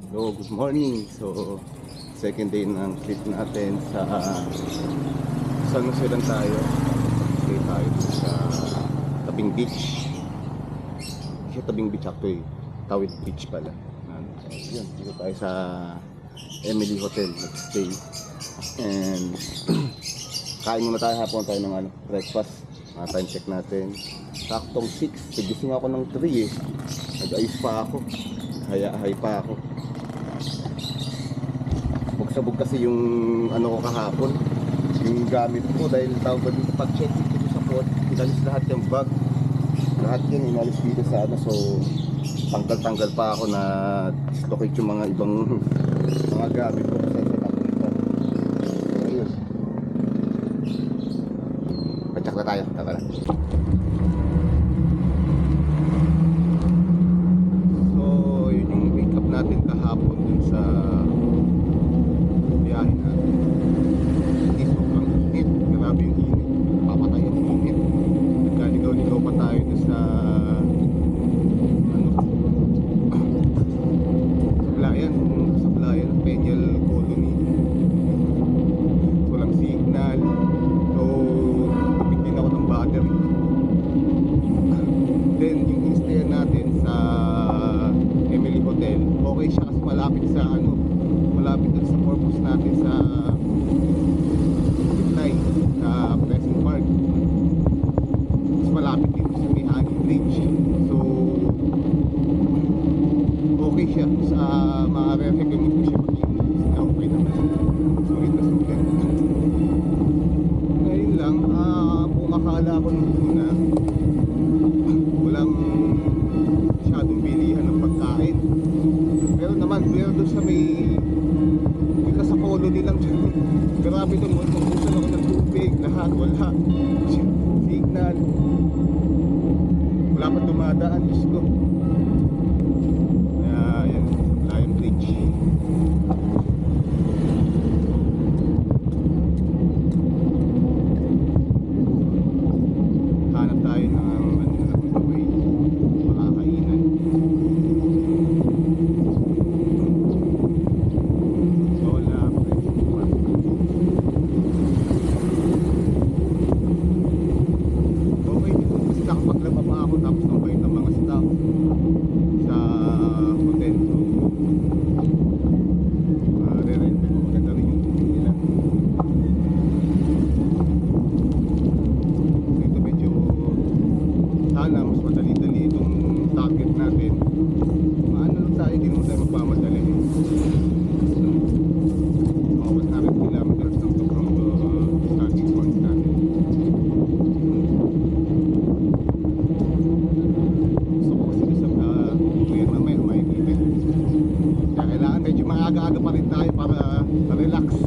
Hello, good morning. So, second day ng trip natin sa San Jose lang tayo. Stay tayo dun sa Tabing Beach. Hindi siya Tabing Beach actually, Tawid Beach pala. So, yun, dito tayo sa Emily Hotel nag-stay. And kain muna tayo, hapon tayo ng breakfast. Time check natin. Saktong 6. Nagising ako ng 3 eh. Nag-ayos pa ako. Hay pa ako. Bugsabog kasi yung ano ko kahapon, yung gamit ko, dahil tawag dito pag-check dito sa port, inalis lahat yung bag, lahat yun inalis dito sa ano. So tanggal pa ako na dislocate yung mga ibang mga gamit ko kasi sa dito. So ayun, pa-check na tayo, tara. So yun yung wake up natin kahapon dun sa biyahe natin. Hindi sobrang init, grabe yung init, papatay yung init. Nagkaligaw-ligaw pa tayo dun sa ano, sa Playan Peñal Colony. Walang signal, so tupig din ako ng battery. Then yung instayan natin sa Emily Hotel, okay siya kasi malapit sa ano, malapit dun sa purpose natin sa Zipline sa Pleasant Park. Mas malapit dito sa Mihani Bridge. So okay siya, sa ma-recommend ko siya mag-inis na okay naman. Sulit na sulit. Ngayon lang, kung akala ko nung una walang masyadong bilihan ng pagkain, pero naman meron doon sa may sa colony lang dyan. Grabe doon, magpupusan ako ng tubig, lahat, wala signal, wala pa dumadaan, Diyos ko. Kaya yan, Lion Bridge. Hanap tayo ng way, makakainan. Aga-aga pa rin tayo para relax.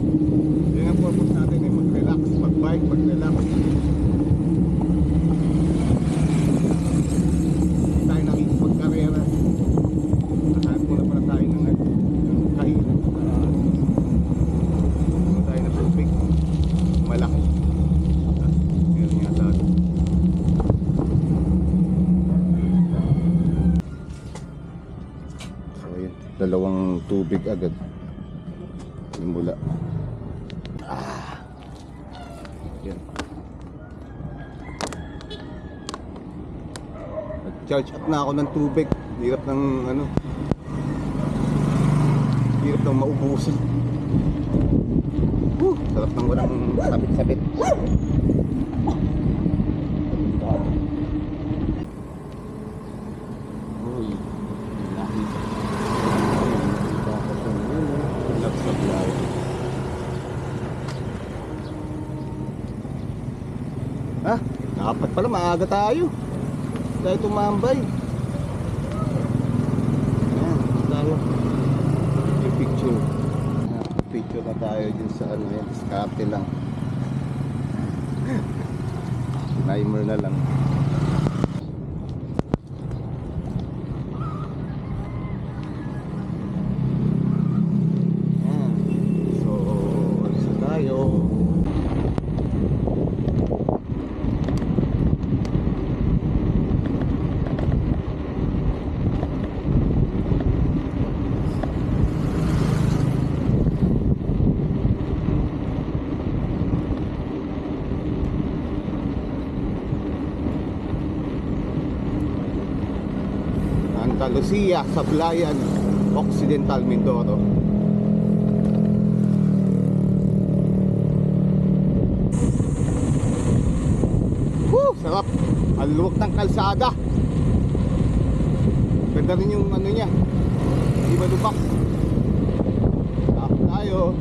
Yun ang purpose natin eh, mag-relax, mag-bike, mag-relax. Tayo nakikipag-karera. Nahanap muna pala tayo ng kainan. Muna tayo ng tubig malaki. Meron nga sa atin. So yun, dalawang tubig agad mula. Yan. Nag-charge up na ako ng tubig. Hirap ng ano, hirap ng maubusin. Sarap ng walang sabit-sabit. Dapat pala maaga tayo dahil tumambay. Ayan, tayo yung picture. Picture na tayo dyan sa ano yan, diskarte lang. Timer na lang. So, alis na tayo. Santa Lucia, Sablayan, Occidental Mindoro. Sarap. Ang luwag ng kalsada. Ganda rin yung ano niya. Di ba lubak? Ako tayo.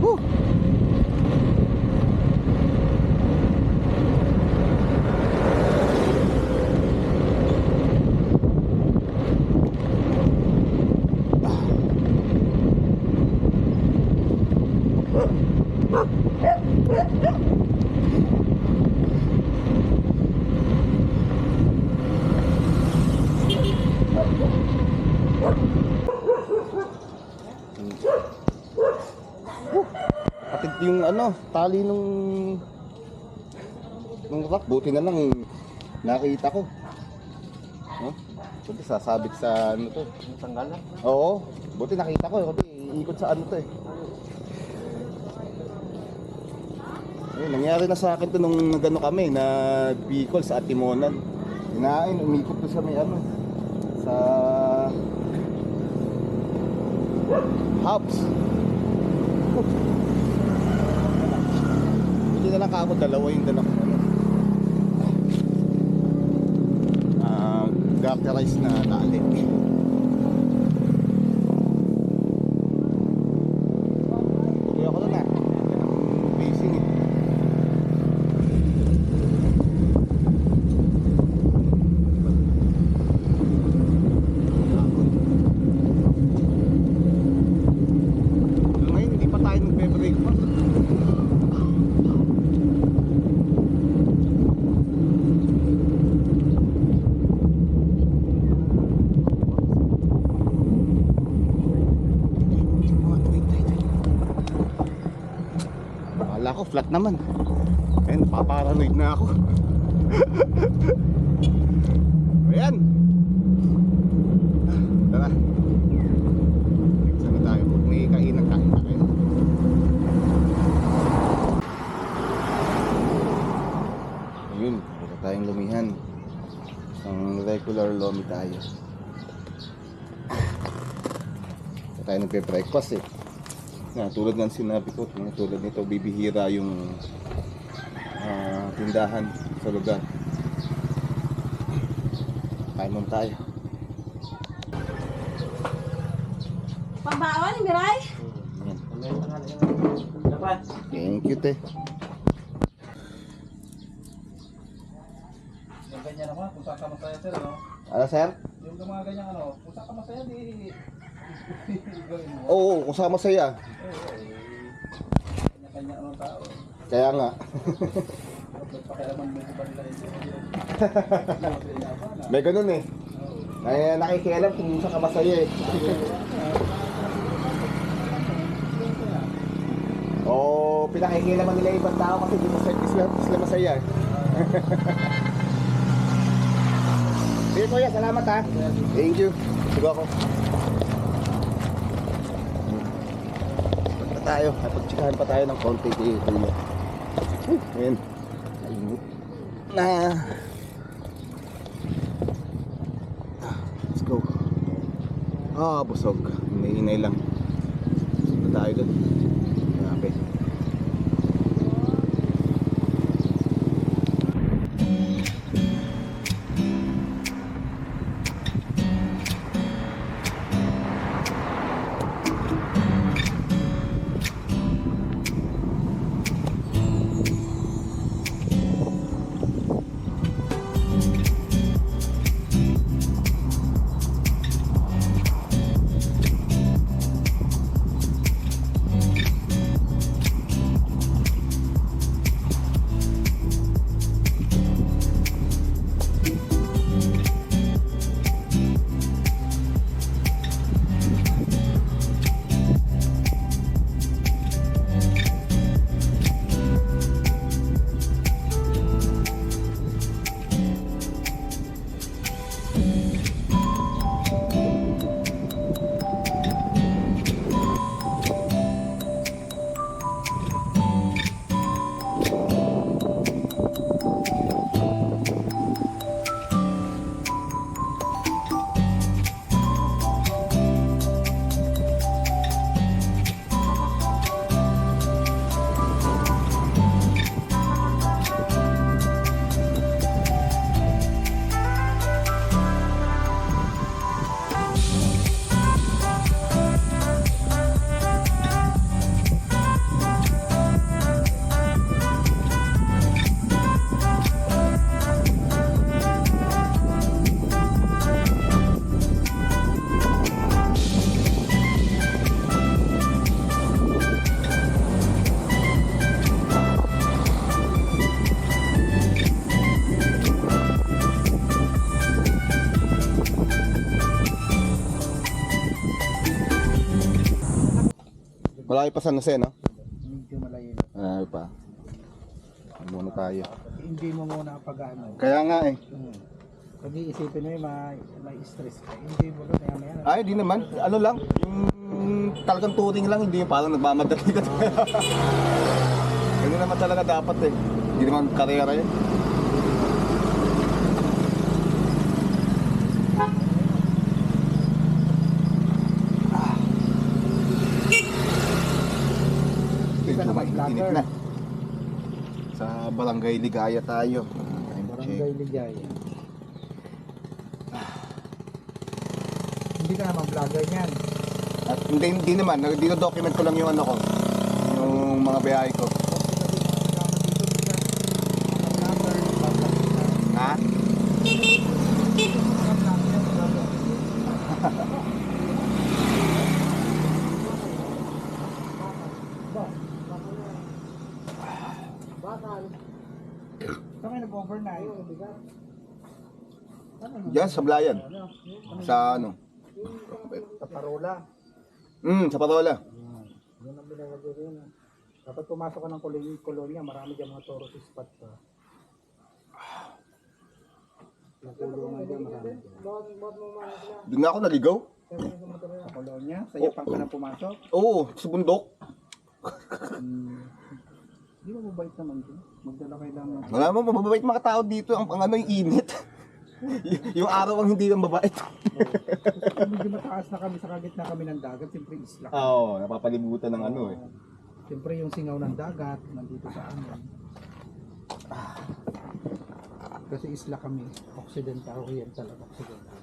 Woo! Kapit yung ano, tali nung rock, buti na lang nakita ko. No? Buti sasabit sa ano to. Tanggal na. Oo, buti nakita ko. Kasi iikot sa ano to eh. Ayun, nangyari na sa akin to nung nagano kami, na Bicol sa Atimonan. Hinain, umikot to sa may ano, sa Hubs. Hindi na lang kako, dalawa yung dala ko ano. Garterized na tali. Tuloy ako na na. Facing eh. Ngayon hindi pa tayo nagbe-breakfast. Akala ko flat naman. Ayun, paparanoid na ako. Ayan. Tara. Saan na tayo? Kung may kainan na kayo. Ayun, wala tayong lumihan. Isang regular lomi tayo. Wala tayo nagpe-breakfast eh. Na, tulad ng sinabi ko, tulad nito, bibihira yung tindahan sa lugar. Kain muna tayo. Pambaon, Miray? Yan. Thank you, te. Yung ganyan naman, kung saan ka masaya sir, no? Ano, sir? Yung mga ganyan ano, kung saan ka masaya, di... gawin mo. Oo, kasama saya. Kanya-kanya ang tao. Kaya nga. Pakialaman mo ba nila ito? May ganun eh. Nakikialam kung saan ka masaya eh. Oo, pinakikialaman nila ibang tao kasi di sila masaya eh. Sige kuya, salamat ha. Thank you. Sugo ako. Punta tayo. Napagtsikahan pa tayo ng konti dito. Ayan. Ayun. Let's go. Busog. Hinay lang. Punta tayo doon. Grabe. Malayo pa San Jose, no? Medyo malayo. Malayo pa. Muna tayo. Hindi mo muna pag-ano. Kaya nga eh. Pag iisipin mo may stress ka. Hindi mo rin maya. Ay, di naman. Ano lang, yung talagang touring lang, hindi yung parang nagmamadali ka. Ganun naman talaga dapat eh. Hindi naman karera yun. Medyo mainit na. Sa Barangay Ligaya tayo. Barangay Ligaya. Hindi ka naman vlogger niyan. At hindi naman, dino-document ko lang yung ano ko. Yung mga biyahe ko. Ha? Saan kayo nag-overnight? Diyan, sa Blayan. Sa ano? Sa Parola. Sa Parola. Yan ang binalagay rin. Kapag pumasok ka ng kolonya, marami dyan mga tourist spot ka. Nakulungan dyan, marami dyan. Doon nga ako naligaw. Sa kolonya, sa Yapan ka na pumasok. Oo, sa bundok. Di ba mabait naman dyan? Magdala kayo lang. Wala mo, mababait mga tao dito. Ang ano, yung init. Yung araw ang hindi lang mabait. Medyo mataas na kami sa kagitna kami ng dagat, siyempre isla. Oo, napapalibutan ng ano eh. Siyempre yung singaw ng dagat, nandito sa amin. Kasi isla kami, Occidental, Oriental at Occidental.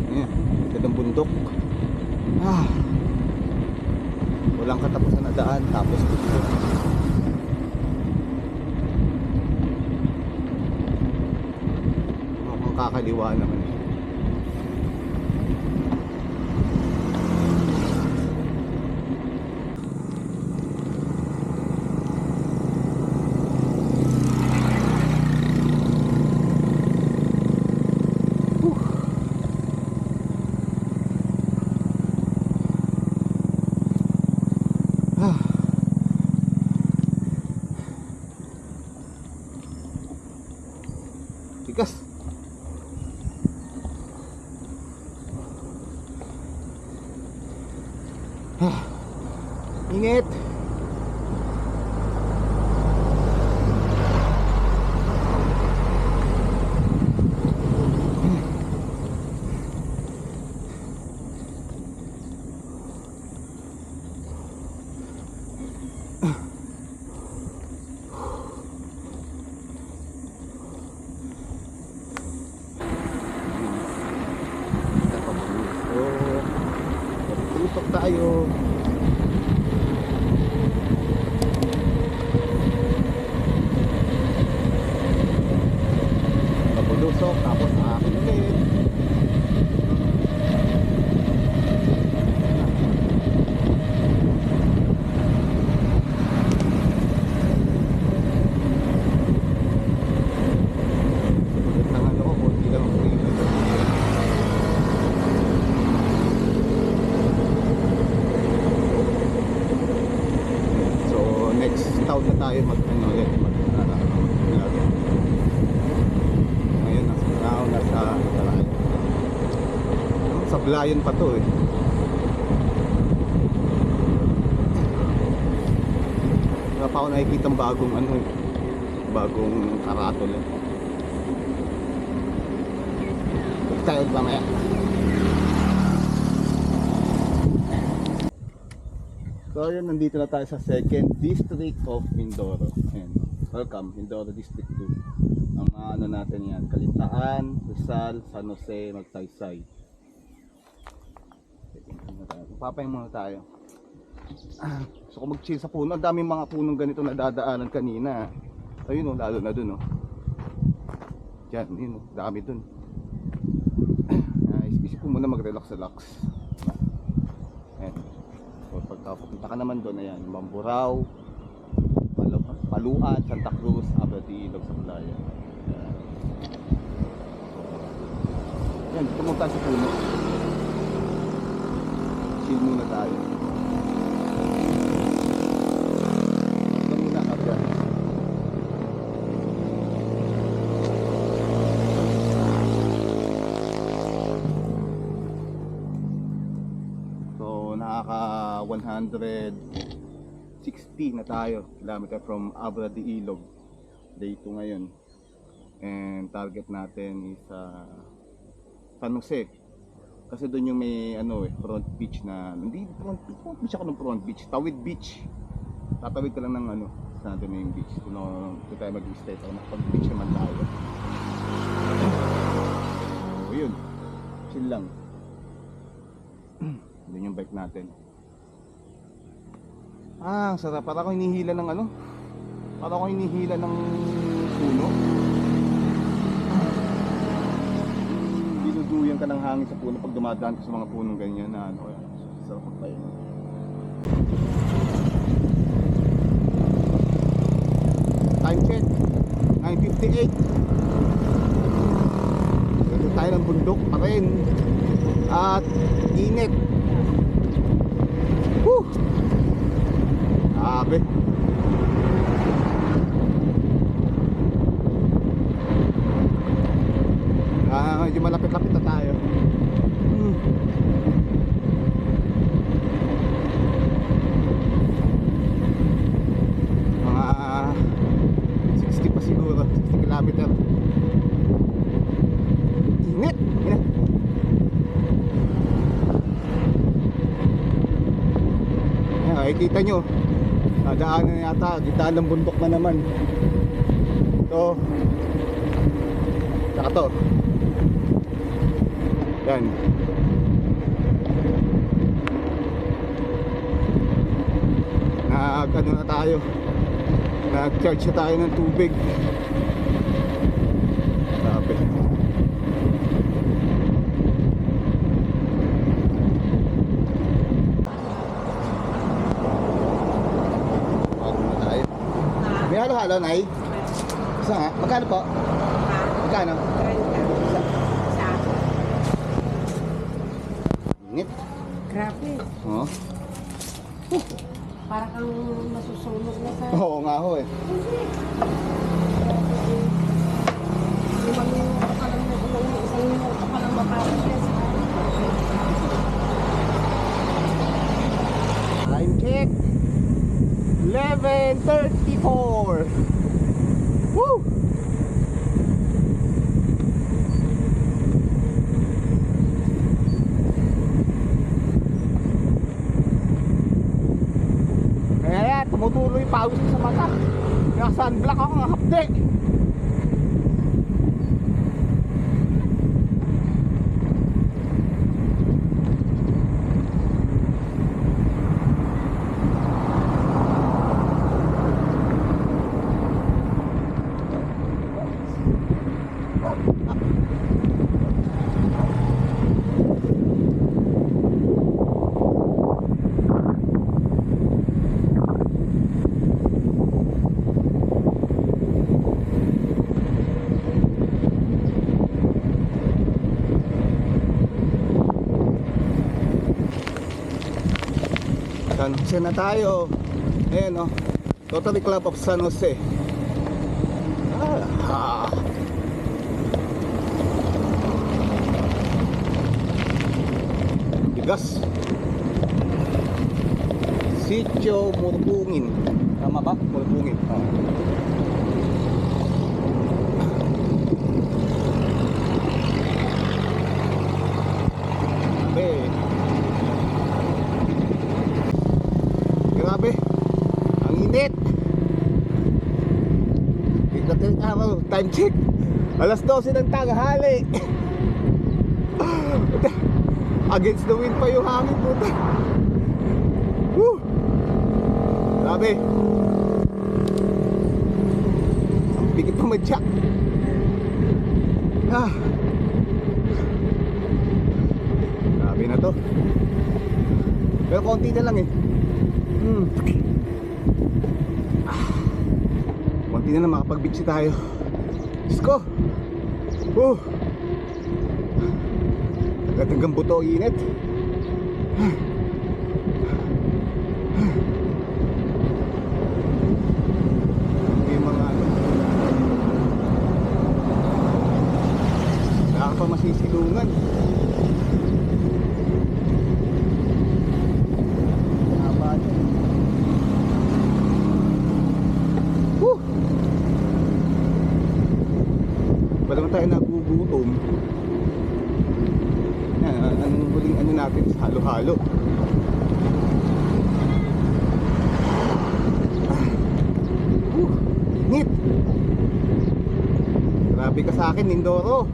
Ayan, gandang bundok. Walang katapusan na daan, tapos bundok. Mukhang kakaliwa naman eh. Tigas. Ingat. Tutok tayo. Papulusok, tapos akin ulit. Tangan ako, konti lang ako dito. So next town na tayo mag vlog. Ngayon nasa town, sa Blayan pa to eh. Wala pa ako nakikita bagong ano eh, bagong karatol eh. Tayo mamaya. So yun, nandito na tayo sa 2nd District of Mindoro. Ayan. Welcome, Mindoro District 2. Ang mga ano natin yan, Kalintaan, Rizal, San Jose, Magsaysay. Papahin muna tayo. So kung mag-chill sa puno, ang daming mga punong ganito na dadaanan kanina. Ayun o, lalo na dun o. Diyan, yun, dami dun. Isip ko muna mag-relax. Ayan. So pagka pupunta ka naman doon, ayan, Mamburao, Paluan, Santa Cruz, Abati, Ilog sa Playa. Ayan, pumunta sa puno. Chill muna tayo. Ito muna agad. So nakaka 160 na tayo kilometer from Abra de Ilog. Day 2 ngayon. And target natin is San Jose. Kasi doon yung may front beach na hindi front beach ako ng front beach, Tawid Beach. Tatawid ka lang ng sa natin na yung beach. Doon tayo mag-stay tayo, makapag-beach naman tayo. So yun, chill lang. Doon yung bike natin. Ang sarap. Para akong hinihila ng para akong hinihila ng puno. Dinuduyan ka ng hangin sa puno pag dumadaan ka sa mga punong ganyan na sarap magpahinga. Time check 9:58. Ganda tayo ng bundok pa rin. At init. Woo! Grabe. Medyo malapit-lapit na tayo. Mga 60 pa siguro, 60 kilometer. Init! Init! Ayan, kita nyo, nadaanan na yata, gitaan ng bundok na naman. Ito, saka to. Yan. Na tayo, nag-charge na tayo ng tubig. Sabi may halo-halo, Nay? Isa nga, magkano po? Magkano? Init. Grabe. Oo. Para kang masusunog na sa... Oo nga ho eh. Limang minuto pa lang na isang minuto pa lang mapapagyan sa... Time check 11:34. Woo! Kaya tumutuloy pawis sa mata. Kaya sunblock ako ng hapde. San Jose na tayo. Ayan o, Rotary Club of San Jose. Bigas. Sitio Murbungin. Tama ba? Murbungin. Grabe, ang init. Tignan araw, time check 12:00 ng tanghali. Against the wind pa yung hangin, puta. Woo! Grabe. Ang bigit pa madyak. Ah. Grabe na to. Pero konti na lang eh. Konti na lang makapag-beach tayo. Diyos ko. Agad hanggang buto, init. Yung mga ano, wala ka pa masisilungan. Haba niya. Wala naman tayo nagugutom. Anong huling ano natin sa halo-halo. Init. Grabe ka sa akin, Mindoro.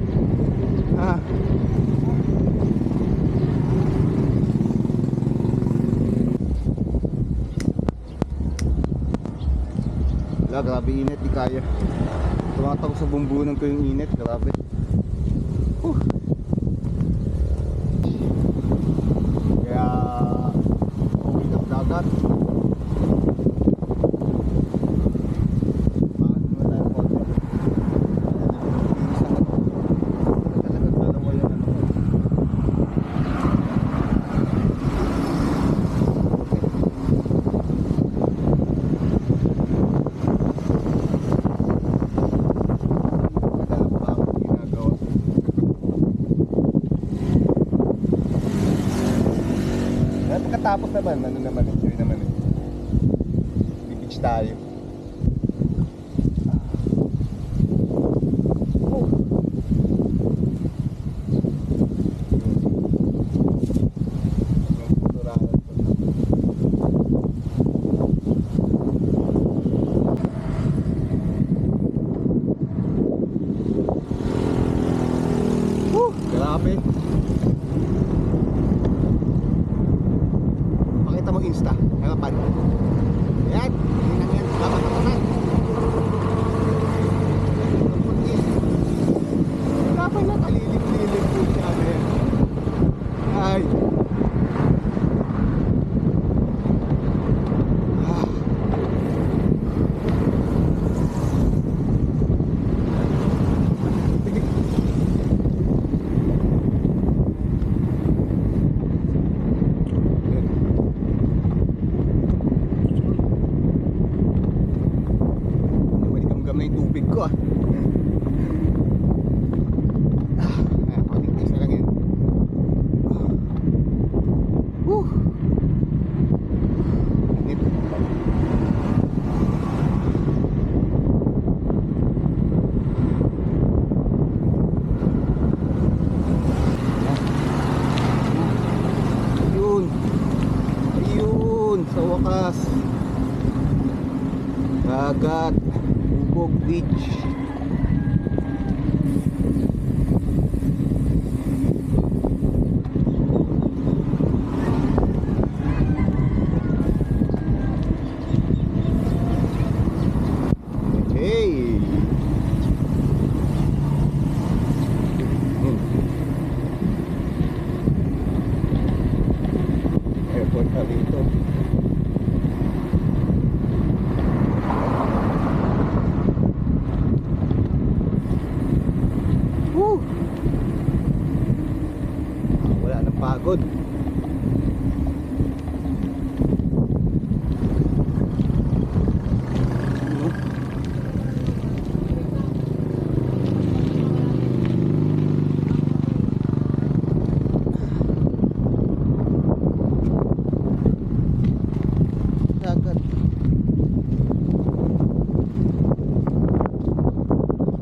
Wala, grabe init, di kaya. Tumatawag sa bumbunan ko yung init, grabe. Kaya okay ng dagat. Paano na tayo konti? Talagang dalawa yung ano. Pagkatapos naman, ano naman, enjoy naman eh. Beach tayo. Grabe. Pakita mo Insta, harapan. Yan, yan, dapat naman. Dapat na kalilip-lilip po siya. Ay. Na yung tubig ko konting taste na lang yan. Init. Ayun sa wakas dagat, Bubog Beach. Hey. Airport na dito. Wala nang pagod. Dagat.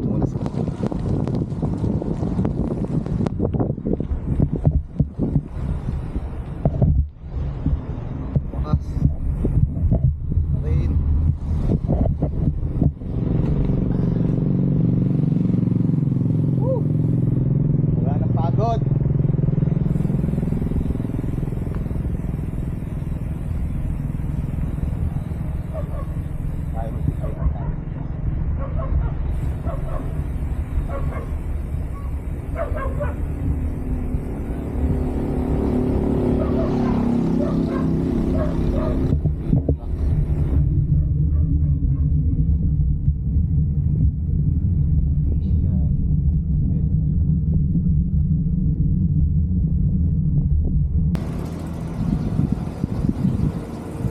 Muna sa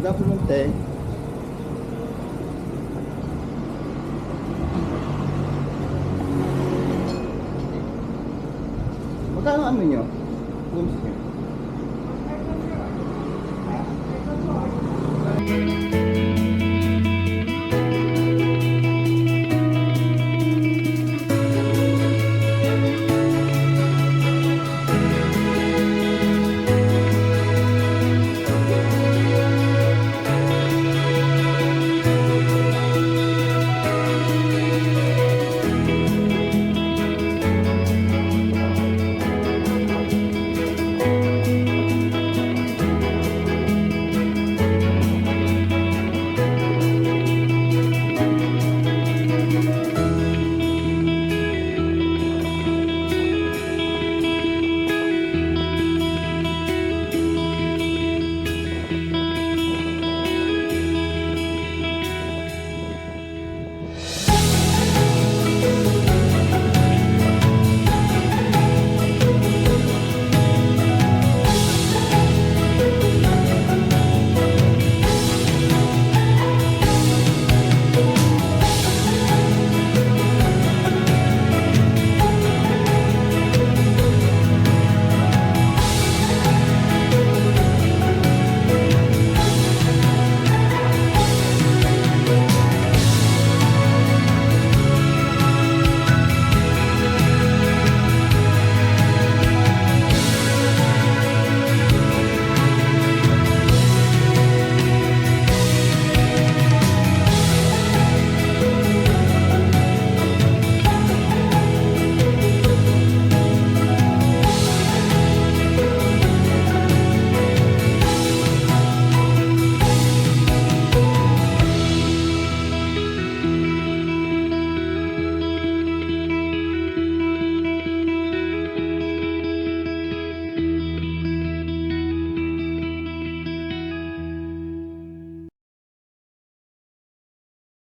Good afternoon, te. Magkano ano nyo? Rooms nyo?